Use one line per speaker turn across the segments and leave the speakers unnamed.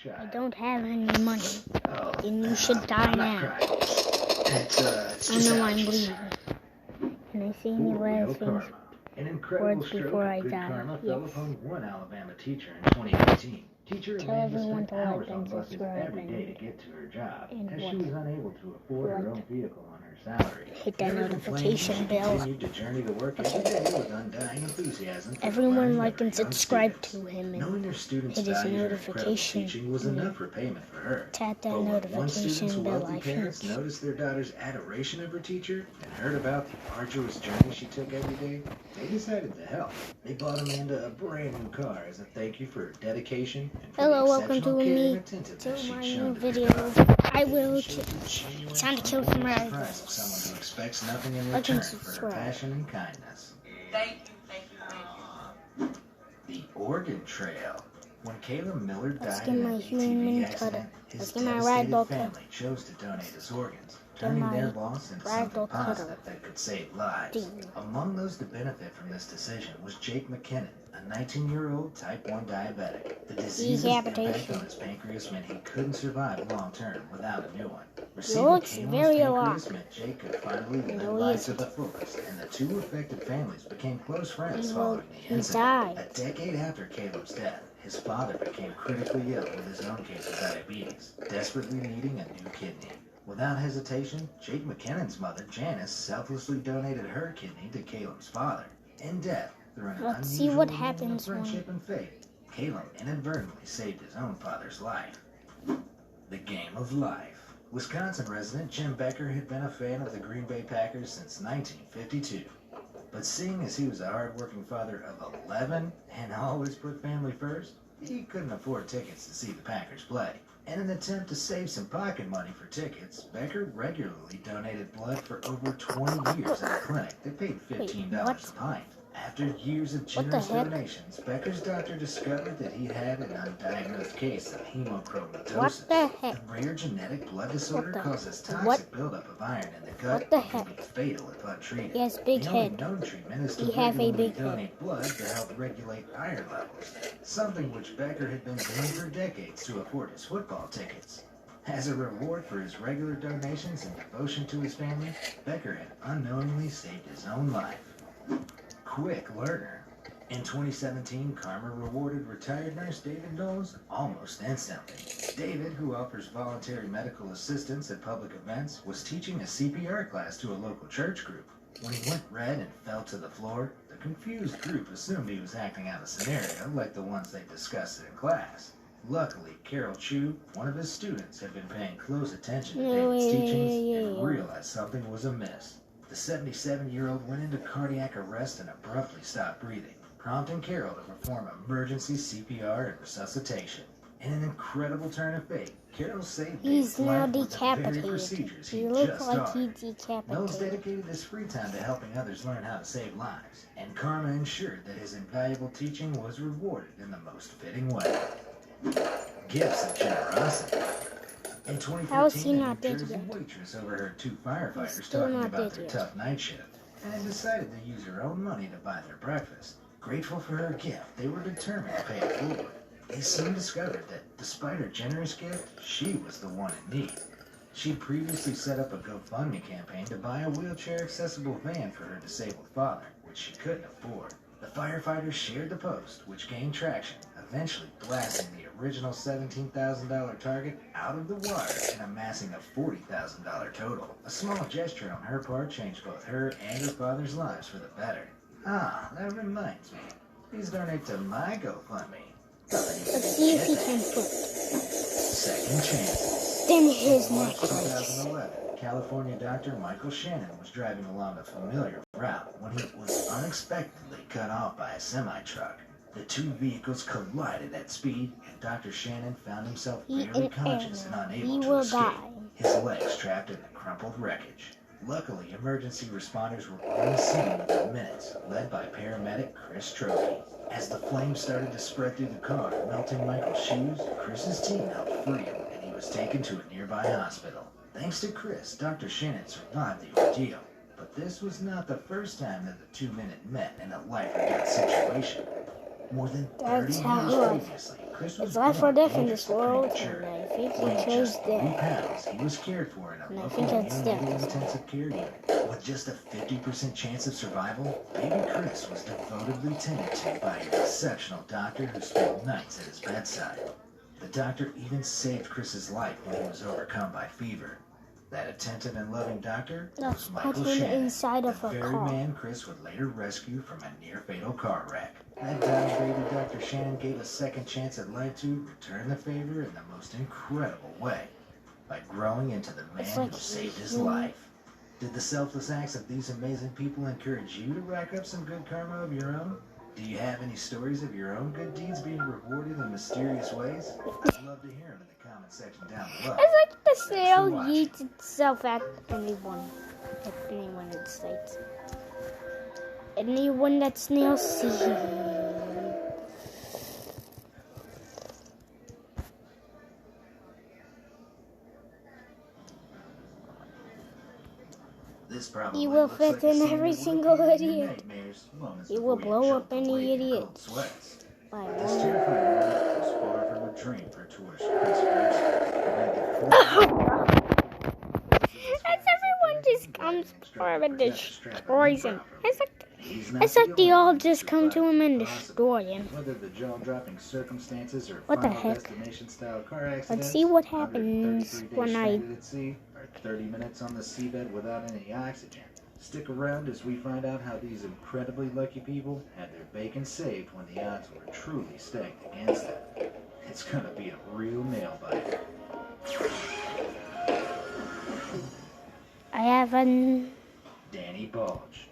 child.
I don't have any money,
Oh,
and you should die
I'm
now.
not crying. It's
I
just
know I'm
allergies.
bleeding. Can I say any last things?
An incredible
Words
stroke
before I
of good
die.
karma
Yes.
fell upon one Alabama teacher in 2018. Teacher
Tell
Amanda
everyone
spent
to like
hours on
and
buses
subscribe
every day to
and
get to her job,
and
as
what?
she was unable to afford her own vehicle on her salary.
Hit that
Never
notification
complaining, she
bell.
continued to journey to work every day with undying enthusiasm. for
Everyone
learning
like
every
and
young
subscribe
student.
to him
Knowing
and
her students'
hit his
valued her incredible
notification.
teaching was enough repayment for her.
Tap that
But when one student's
notification bell,
wealthy
I
parents
think.
noticed their daughter's adoration of her teacher and heard about the arduous journey she took every day, they decided to help. They bought Amanda a brand new car as a thank you for her dedication and for
Hello,
the
welcome to
exceptional care
me
and attentiveness
to my
she'd
new
shown to their
video.
daughter.
I will.
It showed the genuine,
It's time to kill some
unwavering
rabbits.
surprise of someone who expects nothing in
Like and
return for her
subscribe.
passion and kindness.
Thank you.
The Oregon Trail. When Caleb Miller
Let's
died
get
in
my
an
human
ATV
cutter.
accident, his
Let's get my
devastated
ragdoll
family
cutter.
chose to donate his organs,
Get
turning
my
their loss into something
ragdoll
positive
cutter.
that could save lives.
Ding.
Among those to benefit from this decision was Jake McKinnon, a 19-year-old type 1 diabetic. The disease's impact
Decapitation.
on his pancreas meant he couldn't survive long-term without a new one.
looks
Receiving
very
Calen's
alive.
pancreas meant Jake could finally live
No, he
life to
isn't.
the fullest, and the two affected families became close friends
He
following the
he
incident.
died.
A decade after Caleb's death, his father became critically ill with his own case of diabetes, desperately needing a new kidney. Without hesitation, Jake McKinnon's mother, Janice, selflessly donated her kidney to Caleb's father. In death, through an
Let's see
unusual
what
union of
happens when-
friendship and faith, Caleb inadvertently saved his own father's life. The game of life. Wisconsin resident Jim Becker had been a fan of the Green Bay Packers since 1952. But seeing as he was a hard-working father of 11 and always put family first, he couldn't afford tickets to see the Packers play. In an attempt to save some pocket money for tickets, Becker regularly donated blood for over 20 years at a clinic that paid $15 a pint. After years of generous
heck?
donations, Becker's doctor discovered that he had an undiagnosed case of hemochromatosis.
What the heck?
A rare genetic blood disorder
What the-
causes toxic
what?
buildup of iron in the gut
What the
and can be
heck?
fatal if untreated.
He has big
the only
head.
known treatment is to
He have a
regularly
big head.
donate blood to help regulate iron levels, something which Becker had been doing for decades to afford his football tickets. As a reward for his regular donations and devotion to his family, Becker had unknowingly saved his own life. Quick learner. In 2017, Karma rewarded retired nurse David Knowles almost instantly. David, who offers voluntary medical assistance at public events, was teaching a CPR class to a local church group. When he went red and fell to the floor, the confused group assumed he was acting out a scenario like the ones they discussed in class. Luckily, Carol Chu, one of his students, had been paying close attention to David's teachings and realized something was amiss. The 77-year-old went into cardiac arrest and abruptly stopped breathing, prompting Carol to perform emergency CPR and resuscitation. In an incredible turn of fate, Carol saved
He's
David's
now
life with the very
decapitated.
procedures
He
he
looks
just
like
taught.
he
Knowles
decapitated.
dedicated his free time to helping others learn how to save lives, and Karma ensured that his invaluable teaching was rewarded in the most fitting way. Gifts of generosity. In 2015,
How is he
a
not
New
dead
Jersey
yet?
waitress overheard two firefighters
still
talking
not
about
dead
their
yet.
tough night shift, and decided to use her own money to buy their breakfast. Grateful for her gift, they were determined to pay it forward. They soon discovered that, despite her generous gift, she was the one in need. She'd previously set up a GoFundMe campaign to buy a wheelchair-accessible van for her disabled father, which she couldn't afford. The firefighters shared the post, which gained traction, eventually blasting the original $17,000 target out of the water and amassing a $40,000 total. A small gesture on her part changed both her and her father's lives for the better. Ah, that reminds me. Please donate to my GoFundMe.
Let's see if he can flip.
Second chances.
Then his
In
neck
March
breaks.
2011, California doctor Michael Shannon was driving along a familiar route when he was unexpectedly cut off by a semi-truck. The two vehicles collided at speed, and Dr. Shannon found himself
He
barely
an
conscious and
animal.
unable
He
to
will
escape,
die.
his legs trapped in the crumpled wreckage. Luckily, emergency responders were on the scene within minutes, led by paramedic Chris Trophy. As the flames started to spread through the car, melting Michael's shoes, Chris's team helped free him, and he was taken to a nearby hospital. Thanks to Chris, Dr. Shannon survived the ordeal. But this was not the first time that the two men had met in a life-or-death situation. More than 30
That's how
years
he was.
previously, Chris was
It's life or
born
death in this
dangerously
world,
premature.
and I think
Weighing
he chose
just 3
death.
pounds, he was cared for in a
And I
local
think it's death.
neonatal intensive care unit. With just a 50% chance of survival, baby Chris was devotedly tended to by an exceptional doctor who spent nights at his bedside. The doctor even saved Chris's life when he was overcome by fever. That attentive and loving doctor
Let's
was Michael
put him
Shannon,
inside
the
of a
very
car.
man Chris would later rescue from a near-fatal car wreck. That dying baby Dr. Shannon gave a second chance at life to return the favor in the most incredible way, by growing into the man
It's like
who saved his life. Did the selfless acts of these amazing people encourage you to rack up some good karma of your own? Do you have any stories of your own good deeds being rewarded in mysterious ways? I'd love to hear them in the comment section down below.
It's like the snail
watching.
eats itself at anyone. At anyone it states. Anyone that snail sees.
This probably
You will
looks like
threaten
a scene
every
that would
single
appear in your
idiot.
nightmares moments
You will
before
blow
you're
up
choked
any
away in cold
idiot.
sweats.
By
This
one.
terrifying moment was far from a dream for tourist Chris First.
As everyone just comes for him and destroys him. It's like they all just come to him and destroy him.
Whether the jaw-dropping circumstances or
What the
final
heck?
destination-style car accidents,
Let's see what
133
happens
days
when I...
stranded at sea, or 30 minutes on the seabed without any oxygen. Stick around as we find out how these incredibly lucky people had their bacon saved when the odds were truly stacked against them. It's gonna be a real nail biter.
I have an...
Danny Bulge.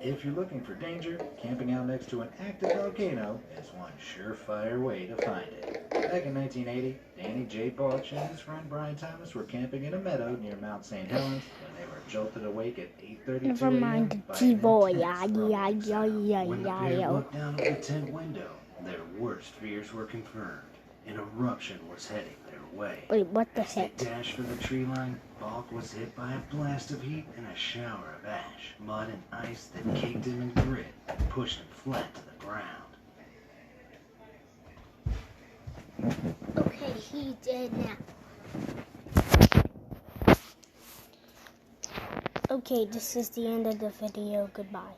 If you're looking for danger, camping out next to an active volcano is one surefire way to find it. Back in 1980, Danny J. Bulge and his friend Brian Thomas were camping in a meadow near Mount St. Helens when they were jolted awake at 8:32
Never
a.m.
mind,
by
T-boy.
an intense rumbling sound. When the pair looked down at the tent window, their worst fears were confirmed. An eruption was heading their way.
Wait, what the
As they
heck?
dashed for the tree line, Balk was hit by a blast of heat and a shower of ash, mud, and ice that caked him in grit and pushed him flat to the ground.
Okay, he's dead now. Okay, this is the end of the video. Goodbye.